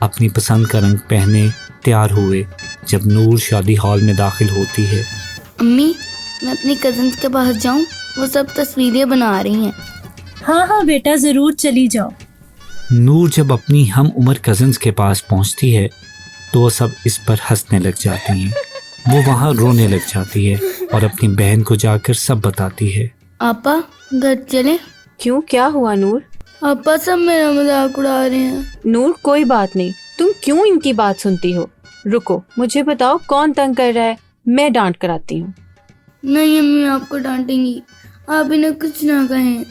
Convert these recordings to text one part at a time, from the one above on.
اپنی پسند کا رنگ پہنے تیار ہوئے جب نور شادی ہال میں داخل ہوتی ہے۔ امی میں اپنی کزنس کے پاس جاؤں؟ وہ سب تصویریں بنا رہی ہیں۔ ہاں ہاں بیٹا ضرور چلی جاؤ۔ نور جب اپنی ہم عمر کزنس کے پاس پہنچتی ہے تو وہ سب اس پر ہنسنے لگ جاتی ہیں۔ وہ وہاں رونے لگ جاتی ہے اور اپنی بہن کو جا کر سب بتاتی ہے۔ آپا گھر چلیں؟ کیوں، کیا ہوا نور؟ آپا سب میرا مذاق اڑا رہے ہیں۔ نور کوئی بات نہیں، تم کیوں ان کی بات سنتی ہو؟ رکو، مجھے بتاؤ کون تنگ کر رہا ہے، میں ڈانٹ کر آتی ہوں۔ نہیں امی آپ کو ڈانٹیں گی، آپ انہیں کچھ نہ کہیں،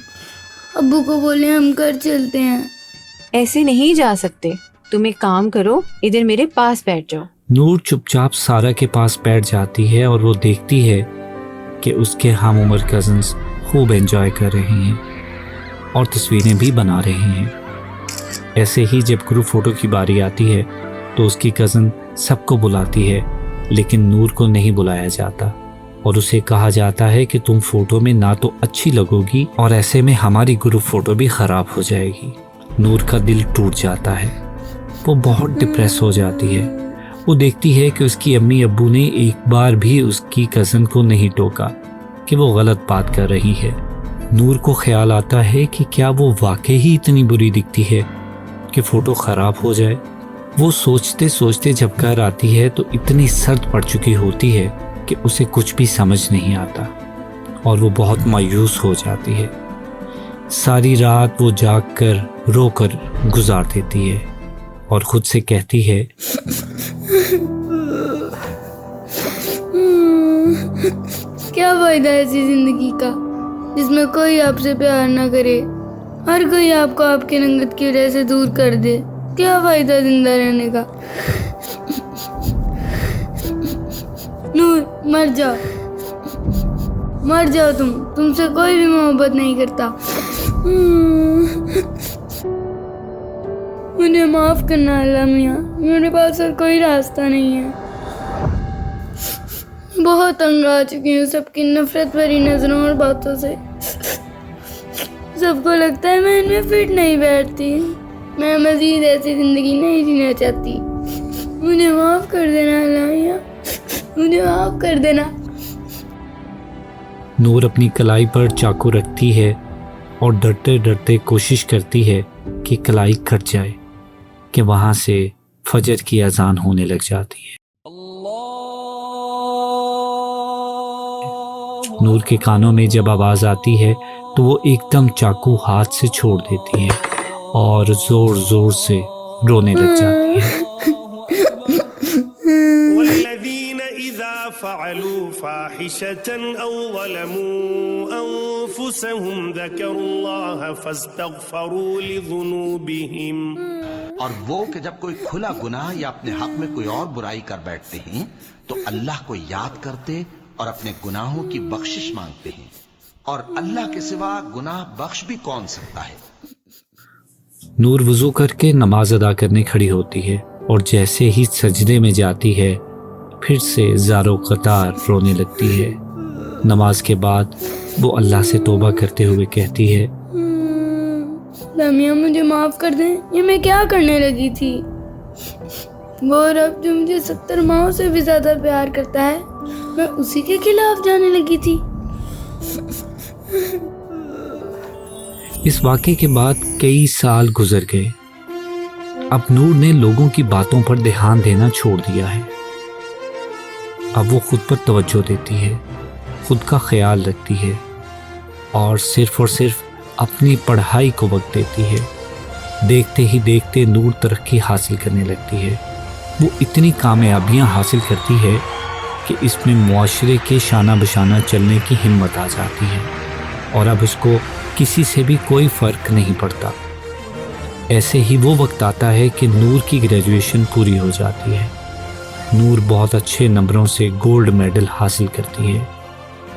ابو کو بولیں ہم گھر چلتے ہیں۔ ایسے نہیں جا سکتے، تم ایک کام کرو، ادھر میرے پاس بیٹھ جاؤ۔ نور چپ چاپ سارا کے پاس بیٹھ جاتی ہے اور وہ دیکھتی ہے کہ اس کے ہم عمر کزنز خوب انجوائے کر رہے ہیں اور تصویریں بھی بنا رہے ہیں۔ ایسے ہی جب گروپ فوٹو کی باری آتی ہے تو اس کی کزن سب کو بلاتی ہے، لیکن نور کو نہیں بلایا جاتا اور اسے کہا جاتا ہے کہ تم فوٹو میں نہ تو اچھی لگو گی اور ایسے میں ہماری گروپ فوٹو بھی خراب ہو جائے گی۔ نور کا دل ٹوٹ جاتا ہے، وہ بہت ڈپریس ہو جاتی ہے۔ وہ دیکھتی ہے کہ اس کی امی ابو نے ایک بار بھی اس کی کزن کو نہیں ٹوکا کہ وہ غلط بات کر رہی ہے۔ نور کو خیال آتا ہے کہ کیا وہ واقعی ہی اتنی بری دکھتی ہے کہ فوٹو خراب ہو جائے۔ وہ سوچتے سوچتے جب گھر آتی ہے تو اتنی سرد پڑ چکی ہوتی ہے کہ اسے کچھ بھی سمجھ نہیں آتا اور وہ بہت مایوس ہو جاتی ہے۔ ساری رات وہ جاگ کر رو کر گزار دیتی ہے اور خود سے کہتی ہے، کیا فائدہ ایسی زندگی کا جس میں کوئی آپ سے پیار نہ کرے، ہر کوئی آپ کو آپ کے رنگت کی وجہ سے دور کر دے۔ کیا فائدہ زندہ رہنے کا؟ نور مر جاؤ، مر جاؤ، تم سے کوئی بھی محبت نہیں کرتا۔ مجھے معاف کرنا اللہ میاں، میرے پاس اور کوئی راستہ نہیں ہے۔ بہت تنگ آ چکی ہوں سب کی نفرت بھری نظروں اور باتوں سے۔ سب کو لگتا ہے میں ان میں فٹ نہیں بیٹھتی، میں مزید ایسی زندگی نہیں جینا چاہتی۔ مجھے معاف کر دینا اللہ میاں، مجھے معاف کر دینا۔ نور اپنی کلائی پر چاقو رکھتی ہے اور ڈرتے ڈرتے کوشش کرتی ہے کہ کلائی کٹ جائے کہ وہاں سے فجر کی اذان ہونے لگ جاتی ہے۔ نور کے کانوں میں جب آواز آتی ہے تو وہ ایک دم چاقو ہاتھ سے چھوڑ دیتی ہے اور زور زور سے رونے لگ جاتی ہے۔ والذین اذا فعلوا فاحشة او ظلموا انفسهم ذکروا اللہ فاستغفروا لذنوبہم، اور وہ کہ جب کوئی کھلا گناہ یا اپنے حق میں کوئی اور برائی کر بیٹھتے ہیں تو اللہ کو یاد کرتے اور اپنے گناہوں کی بخشش مانگتے ہیں، اور اللہ کے سوا گناہ بخش بھی کون سکتا ہے۔ نور وضو کر کے نماز ادا کرنے کھڑی ہوتی ہے اور جیسے ہی سجدے میں جاتی ہے پھر سے زارو قطار رونے لگتی ہے۔ نماز کے بعد وہ اللہ سے توبہ کرتے ہوئے کہتی ہے، میاں مجھے معاف کر دیں، یہ میں کیا کرنے لگی تھی؟ وہ رب جو مجھے 70 ماہوں سے بھی زیادہ پیار کرتا ہے، میں اسی کے خلاف جانے لگی تھی۔ اس واقعے کے بعد کئی سال گزر گئے۔ اب نور نے لوگوں کی باتوں پر دھیان دینا چھوڑ دیا ہے۔ اب وہ خود پر توجہ دیتی ہے، خود کا خیال رکھتی ہے اور صرف اپنی پڑھائی کو وقت دیتی ہے۔ دیکھتے ہی دیکھتے نور ترقی حاصل کرنے لگتی ہے۔ وہ اتنی کامیابیاں حاصل کرتی ہے کہ اس میں معاشرے کے شانہ بشانہ چلنے کی ہمت آ جاتی ہے اور اب اس کو کسی سے بھی کوئی فرق نہیں پڑتا۔ ایسے ہی وہ وقت آتا ہے کہ نور کی گریجویشن پوری ہو جاتی ہے۔ نور بہت اچھے نمبروں سے گولڈ میڈل حاصل کرتی ہے۔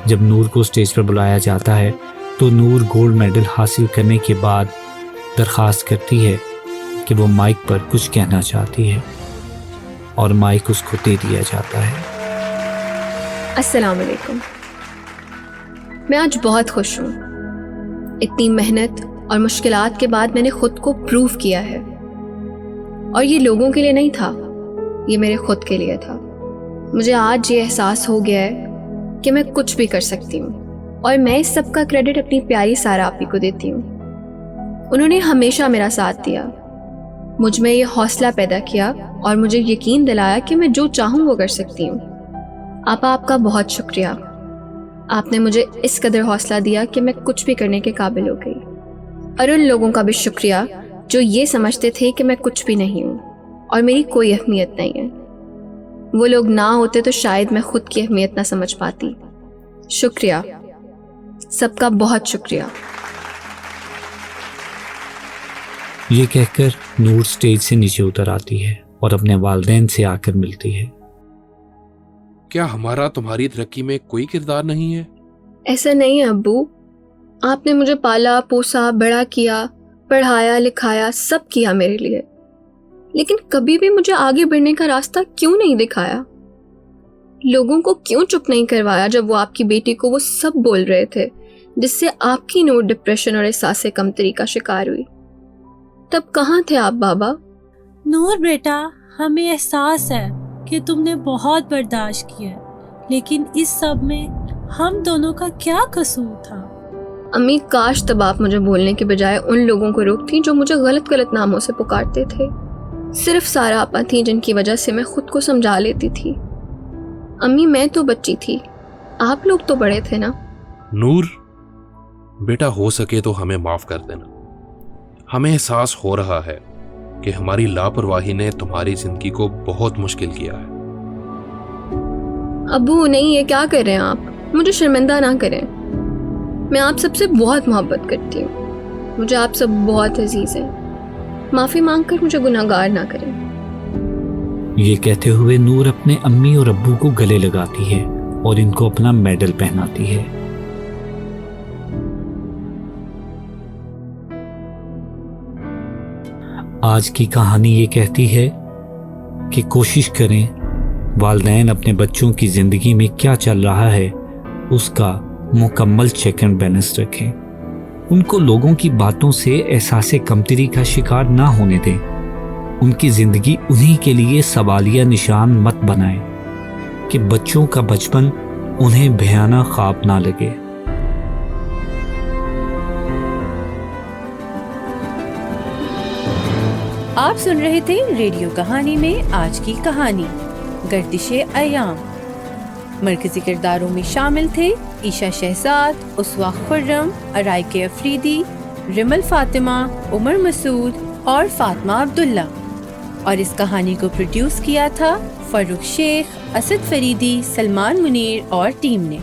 جب نور کو اسٹیج پر بلایا جاتا ہے تو نور گولڈ میڈل حاصل کرنے کے بعد درخواست کرتی ہے کہ وہ مائک پر کچھ کہنا چاہتی ہے اور مائک اس کو دے دیا جاتا ہے۔ السلام علیکم۔ میں آج بہت خوش ہوں۔ اتنی محنت اور مشکلات کے بعد میں نے خود کو پروف کیا ہے۔ اور یہ لوگوں کے لیے نہیں تھا، یہ میرے خود کے لیے تھا۔ مجھے آج یہ احساس ہو گیا ہے کہ میں کچھ بھی کر سکتی ہوں، اور میں اس سب کا کریڈٹ اپنی پیاری سارا آپی کو دیتی ہوں۔ انہوں نے ہمیشہ میرا ساتھ دیا، مجھ میں یہ حوصلہ پیدا کیا اور مجھے یقین دلایا کہ میں جو چاہوں وہ کر سکتی ہوں۔ آپا، آپ کا بہت شکریہ، آپ نے مجھے اس قدر حوصلہ دیا کہ میں کچھ بھی کرنے کے قابل ہو گئی۔ اور ان لوگوں کا بھی شکریہ جو یہ سمجھتے تھے کہ میں کچھ بھی نہیں ہوں اور میری کوئی اہمیت نہیں ہے۔ وہ لوگ نہ ہوتے تو شاید میں خود کی اہمیت نہ سمجھ پاتی۔ شکریہ، سب کا بہت شکریہ۔ یہ کہہ کر نور سٹیج سے نیچے اتر آتی ہے اور اپنے والدین سے آ کر ملتی ہے۔ کیا ہمارا تمہاری ترقی میں کوئی کردار نہیں ہے؟ ایسا نہیں ہے ابو، آپ نے مجھے پالا پوسا، بڑا کیا، پڑھایا لکھایا، سب کیا میرے لیے، لیکن کبھی بھی مجھے آگے بڑھنے کا راستہ کیوں نہیں دکھایا؟ لوگوں کو کیوں چپ نہیں کروایا جب وہ آپ کی بیٹی کو وہ سب بول رہے تھے جس سے آپ کی نور ڈپریشن اور احساس کمتری کا شکار ہوئی؟ تب کہاں تھے آپ بابا؟ نور بیٹا، ہمیں احساس ہے کہ تم نے بہت برداشت کیا ہے، لیکن اس سب میں ہم دونوں کا کیا قصور تھا؟ امی، کاش تب آپ مجھے بولنے کے بجائے ان لوگوں کو روکتی جو مجھے غلط غلط ناموں سے پکارتے تھے۔ صرف سارا آپا تھی جن کی وجہ سے میں خود کو سمجھا لیتی تھی۔ امی، میں تو بچی تھی، آپ لوگ تو بڑے تھے نا۔ نور بیٹا، ہو سکے تو ہمیں معاف کر دینا۔ ہمیں احساس ہو رہا ہے کہ ہماری لاپرواہی نے تمہاری زندگی کو بہت مشکل کیا ہے۔ ابو نہیں، یہ کیا کر رہے ہیں آپ؟ مجھے شرمندہ نہ کریں، میں آپ سب سے بہت محبت کرتی ہوں، مجھے آپ سب بہت عزیز ہیں، معافی مانگ کر مجھے گناہگار نہ کریں۔ یہ کہتے ہوئے نور اپنے امی اور ابو کو گلے لگاتی ہے اور ان کو اپنا میڈل پہناتی ہے۔ آج کی کہانی یہ کہتی ہے کہ کوشش کریں والدین اپنے بچوں کی زندگی میں کیا چل رہا ہے اس کا مکمل چیک اینڈ بیلنس رکھیں، ان کو لوگوں کی باتوں سے احساس کمتری کا شکار نہ ہونے دیں، ان کی زندگی انہی کے لیے سوالیہ نشان مت بنائیں کہ بچوں کا بچپن انہیں بھیانہ خواب نہ لگے۔ آپ سن رہے تھے ریڈیو کہانی میں آج کی کہانی گردش ایام۔ مرکزی کرداروں میں شامل تھے عیشا شہزاد، اسوا خرم، ارائکے افریدی، رمل فاطمہ، عمر مسعود اور فاطمہ عبداللہ، اور اس کہانی کو پروڈیوس کیا تھا فاروق شیخ، اسد فریدی، سلمان منیر اور ٹیم نے۔